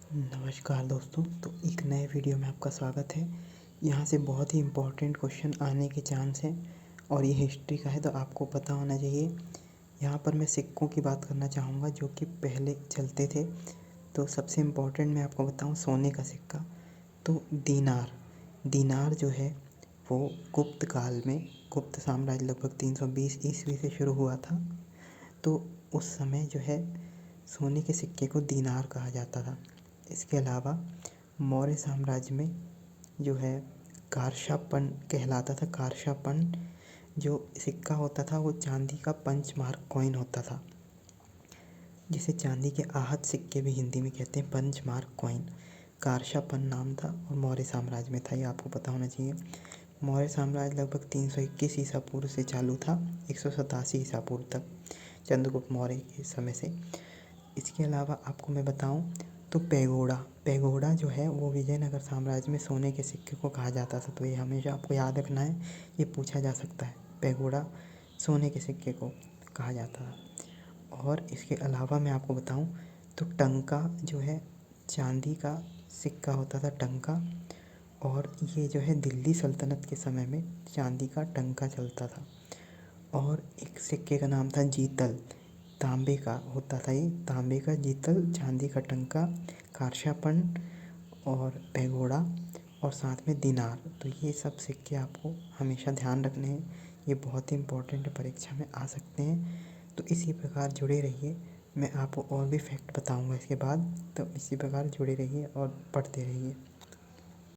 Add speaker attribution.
Speaker 1: नमस्कार दोस्तों। तो एक नए वीडियो में आपका स्वागत है। यहाँ से बहुत ही इम्पोर्टेंट क्वेश्चन आने के चांस हैं और ये हिस्ट्री का है तो आपको पता होना चाहिए। यहाँ पर मैं सिक्कों की बात करना चाहूँगा जो कि पहले चलते थे। तो सबसे इम्पोर्टेंट मैं आपको बताऊँ सोने का सिक्का, तो दीनार जो है वो गुप्त काल में, गुप्त साम्राज्य लगभग 320 ईस्वी से शुरू हुआ था। तो उस समय जो है सोने के सिक्के को दीनार कहा जाता था। इसके अलावा मौर्य साम्राज्य में जो है कारशापन कहलाता था। कारशापन जो सिक्का होता था वो चांदी का पंचमार्क कॉइन होता था, जिसे चांदी के आहत सिक्के भी हिंदी में कहते हैं, पंचमार्क कॉइन। कारशापन नाम था और मौर्य साम्राज्य में था, ये आपको पता होना चाहिए। मौर्य साम्राज्य लगभग 321 ईसा पूर्व से चालू था, 187 ईसा पूर्व तक, चंद्रगुप्त मौर्य के समय से। इसके अलावा आपको मैं बताऊं तो पैगोडा जो है वो विजयनगर साम्राज्य में सोने के सिक्के को कहा जाता था। तो ये हमेशा आपको याद रखना है, ये पूछा जा सकता है, पैगोडा सोने के सिक्के को कहा जाता था। और इसके अलावा मैं आपको बताऊं तो टंका जो है चांदी का सिक्का होता था, टंका। और ये जो है दिल्ली सल्तनत के समय में चांदी का टंका चलता था। और एक सिक्के का नाम था जीतल, तांबे का होता था, ये तांबे का जीतल, चांदी का टंका, कारशापन और पैगोडा और साथ में दिनार। तो ये सब सिक्के आपको हमेशा ध्यान रखने हैं, ये बहुत ही इम्पोर्टेंट परीक्षा में आ सकते हैं। तो इसी प्रकार जुड़े रहिए, मैं आपको और भी फैक्ट बताऊंगा इसके बाद। तो इसी प्रकार जुड़े रहिए और पढ़ते रहिए।